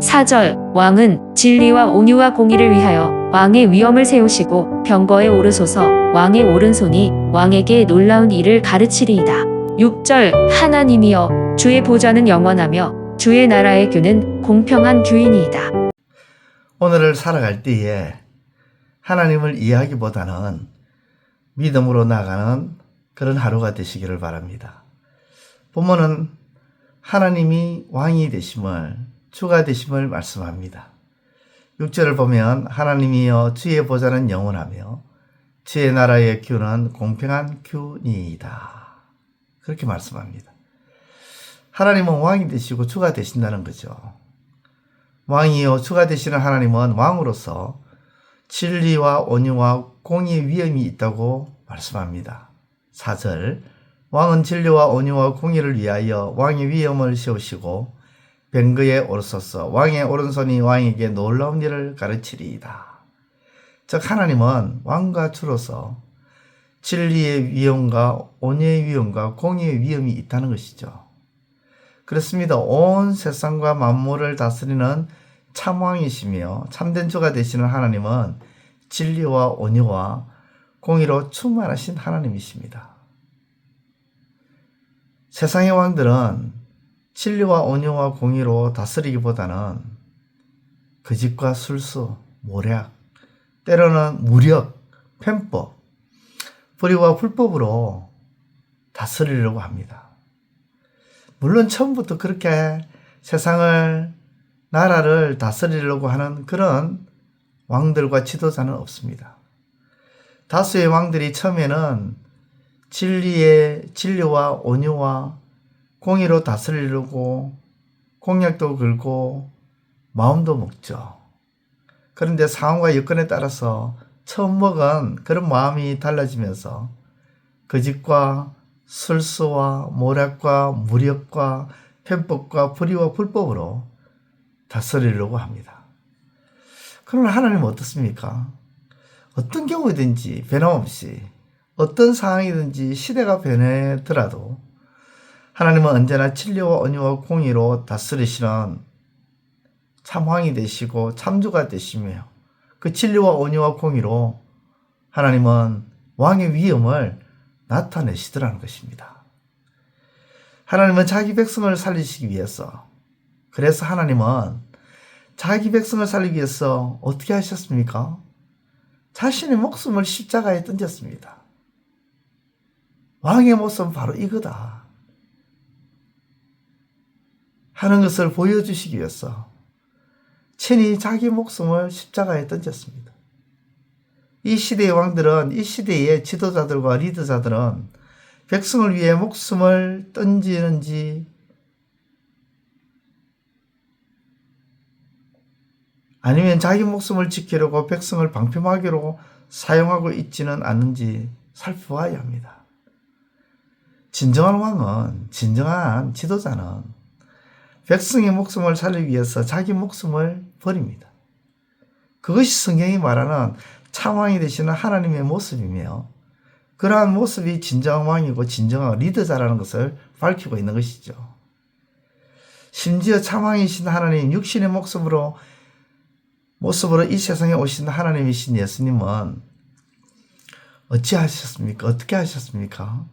4절 왕은 진리와 온유와 공의를 위하여 왕의 위엄을 세우시고 병거에 오르소서. 왕의 오른손이 왕에게 놀라운 일을 가르치리이다. 6절 하나님이여 주의 보좌는 영원하며 주의 나라의 규는 공평한 규이니이다. 오늘을 살아갈 때에 하나님을 이해하기보다는 믿음으로 나가는 그런 하루가 되시기를 바랍니다. 본문은 하나님이 왕이 되심을, 주가 되심을 말씀합니다. 6절을 보면 하나님이여 주의 보좌는 영원하며 주의 나라의 규는 공평한 규니이다. 그렇게 말씀합니다. 하나님은 왕이 되시고 주가 되신다는 거죠. 왕이요 주가 되시는 하나님은 왕으로서 진리와 온유와 공의의 위엄이 있다고 말씀합니다. 4절 왕은 진리와 온유와 공의를 위하여 왕의 위엄을 세우시고 병거에 오르소서. 왕의 오른손이 왕에게 놀라운 일을 가르치리이다. 즉 하나님은 왕과 주로서 진리의 위엄과 온유의 위엄과 공의의 위엄이 있다는 것이죠. 그렇습니다. 온 세상과 만물을 다스리는 참왕이시며 참된 주가 되시는 하나님은 진리와 온유와 공의로 충만하신 하나님이십니다. 세상의 왕들은 진리와 온유와 공의로 다스리기보다는 거짓과 술수, 모략, 때로는 무력, 편법, 불의와 불법으로 다스리려고 합니다. 물론 처음부터 그렇게 세상을, 나라를 다스리려고 하는 그런 왕들과 지도자는 없습니다. 다수의 왕들이 처음에는 진리와 온유와 공의로 다스리려고 공약도 걸고 마음도 먹죠. 그런데 상황과 여건에 따라서 처음 먹은 그런 마음이 달라지면서 거짓과 술수와 모략과 무력과 편법과 불의와 불법으로 다스리려고 합니다. 그러나 하나님은 어떻습니까? 어떤 경우든지 변함없이 어떤 상황이든지 시대가 변하더라도 하나님은 언제나 진리와 온유와 공의로 다스리시는 참왕이 되시고 참주가 되시며 그 진리와 온유와 공의로 하나님은 왕의 위엄을 나타내시더라는 것입니다. 하나님은 자기 백성을 살리시기 위해서, 그래서 하나님은 자기 백성을 살리기 위해서 어떻게 하셨습니까? 자신의 목숨을 십자가에 던졌습니다. 왕의 모습은 바로 이거다 하는 것을 보여주시기 위해서 친히 자기 목숨을 십자가에 던졌습니다. 이 시대의 왕들은, 이 시대의 지도자들과 리더자들은 백성을 위해 목숨을 던지는지 아니면 자기 목숨을 지키려고 백성을 방패막이로 사용하고 있지는 않는지 살펴봐야 합니다. 진정한 왕은, 진정한 지도자는 백성의 목숨을 살리기 위해서 자기 목숨을 버립니다. 그것이 성경이 말하는 참왕이 되시는 하나님의 모습이며 그러한 모습이 진정한 왕이고 진정한 리더자라는 것을 밝히고 있는 것이죠. 심지어 참왕이신 하나님, 육신의 모습으로 이 세상에 오신 하나님이신 예수님은 어찌 하셨습니까? 어떻게 하셨습니까?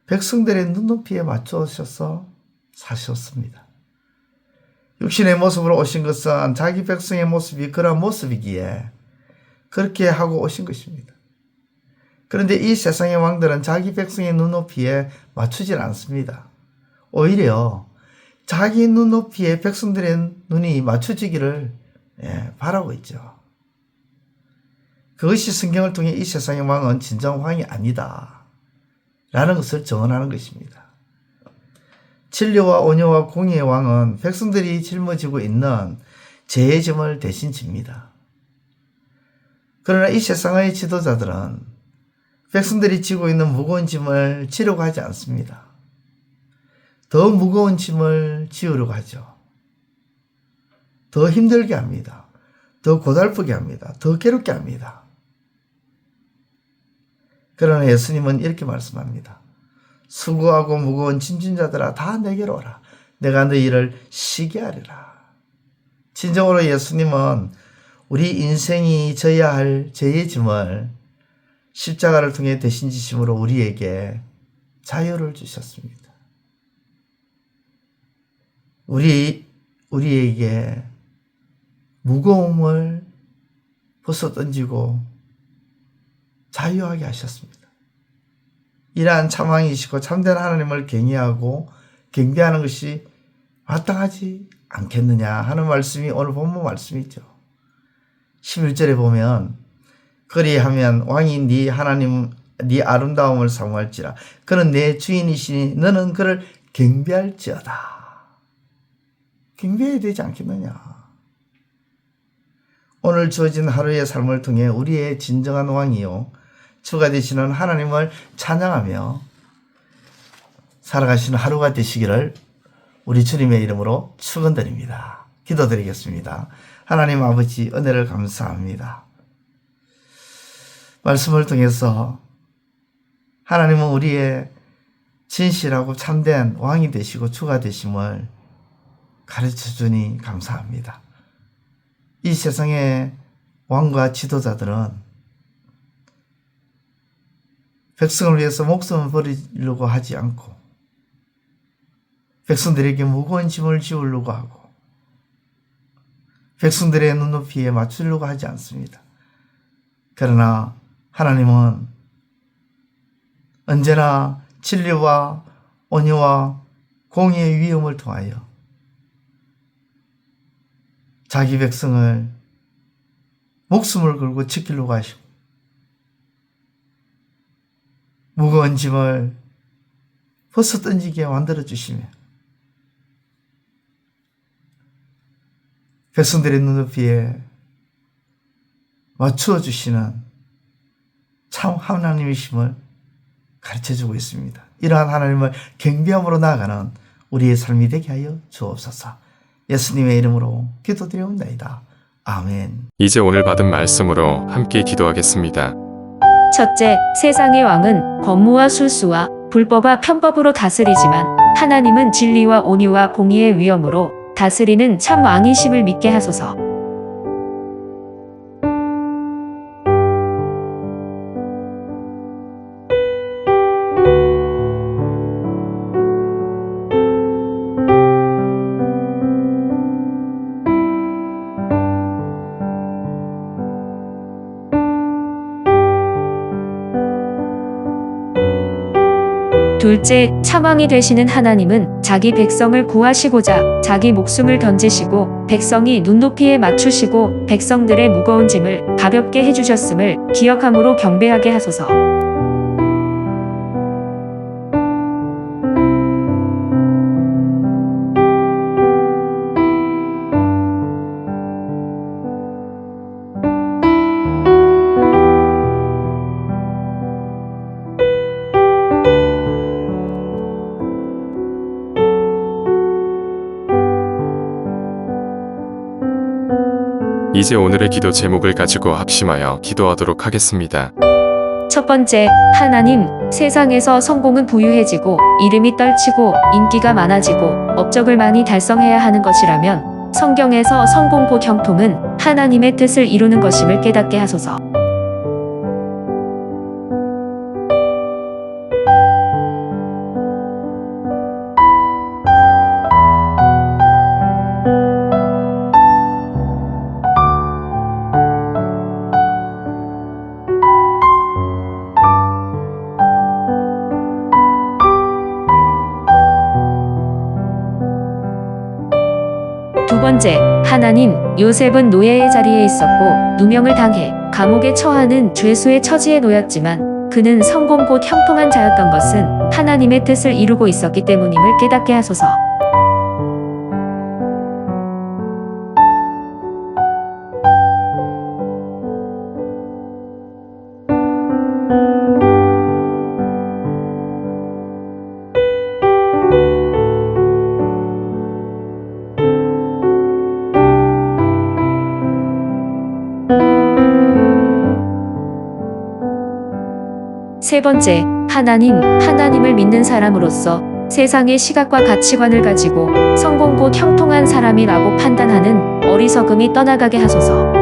백성들의 눈높이에 맞추셔서 사셨습니다. 육신의 모습으로 오신 것은 자기 백성의 모습이 그런 모습이기에 그렇게 하고 오신 것입니다. 그런데 이 세상의 왕들은 자기 백성의 눈높이에 맞추질 않습니다. 오히려 자기 눈높이에 백성들의 눈이 맞춰지기를 바라고 있죠. 그것이 성경을 통해 이 세상의 왕은 진정 왕이 아니다 라는 것을 증언하는 것입니다. 진리와 온유와 공의의 왕은 백성들이 짊어지고 있는 죄의 짐을 대신 집니다. 그러나 이 세상의 지도자들은 백성들이 지고 있는 무거운 짐을 지려고 하지 않습니다. 더 무거운 짐을 지우려고 하죠. 더 힘들게 합니다. 더 고달프게 합니다. 더 괴롭게 합니다. 그러나 예수님은 이렇게 말씀합니다. 수고하고 무거운 짐진 자들아 다 내게로 오라. 내가 너희를 쉬게 하리라. 진정으로 예수님은 우리 인생이 져야 할 죄의 짐을 십자가를 통해 대신 지심으로 우리에게 자유를 주셨습니다. 우리에게 무거움을 벗어 던지고 자유하게 하셨습니다. 이러한 참왕이시고 참된 하나님을 경배하는 것이 마땅하지 않겠느냐 하는 말씀이 오늘 본문 말씀이죠. 11절에 보면 그리하면 왕이 네 하나님 네 아름다움을 사모할지라 그는 내 주인이시니 너는 그를 경배할지어다. 경배해야 되지 않겠느냐. 오늘 주어진 하루의 삶을 통해 우리의 진정한 왕이요 주가 되시는 하나님을 찬양하며 살아가시는 하루가 되시기를 우리 주님의 이름으로 축원드립니다. 기도드리겠습니다. 하나님 아버지 은혜를 감사합니다. 말씀을 통해서 하나님은 우리의 진실하고 참된 왕이 되시고 주가 되심을 가르쳐주니 감사합니다. 이 세상의 왕과 지도자들은 백성을 위해서 목숨을 버리려고 하지 않고 백성들에게 무거운 짐을 지우려고 하고 백성들의 눈높이에 맞추려고 하지 않습니다. 그러나 하나님은 언제나 진리와 온유와 공의의 위엄을 통하여 자기 백성을 목숨을 걸고 지키려고 하시고 무거운 짐을 벗어 던지게 만들어 주시며 백성들의 눈높이에 맞추어 주시는 참 하나님이심을 가르쳐주고 있습니다. 이러한 하나님을 경배함으로 나아가는 우리의 삶이 되게 하여 주옵소서. 예수님의 이름으로 기도드리옵나이다. 아멘. 이제 오늘 받은 말씀으로 함께 기도하겠습니다. 첫째, 세상의 왕은 권무와 술수와 불법과 편법으로 다스리지만 하나님은 진리와 온유와 공의의 위엄으로 다스리는 참 왕이심을 믿게 하소서. 둘째, 참왕이 되시는 하나님은 자기 백성을 구하시고자 자기 목숨을 던지시고 백성이 눈높이에 맞추시고 백성들의 무거운 짐을 가볍게 해주셨음을 기억함으로 경배하게 하소서. 이제 오늘의 기도 제목을 가지고 합심하여 기도하도록 하겠습니다. 첫 번째, 하나님, 세상에서 성공은 부유해지고 이름이 떨치고 인기가 많아지고 업적을 많이 달성해야 하는 것이라면 성경에서 성공 곧 형통은 하나님의 뜻을 이루는 것임을 깨닫게 하소서. 두 번째, 하나님, 요셉은 노예의 자리에 있었고 누명을 당해 감옥에 처하는 죄수의 처지에 놓였지만 그는 성공 곧 형통한 자였던 것은 하나님의 뜻을 이루고 있었기 때문임을 깨닫게 하소서. 세 번째, 하나님, 하나님을 믿는 사람으로서 세상의 시각과 가치관을 가지고 성공 곧 형통한 사람이라고 판단하는 어리석음이 떠나가게 하소서.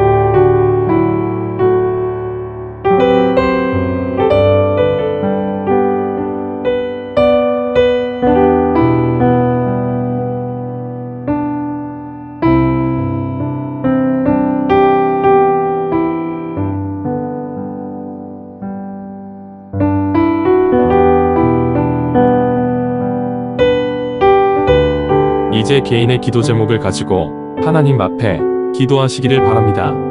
이제 개인의 기도 제목을 가지고 하나님 앞에 기도하시기를 바랍니다.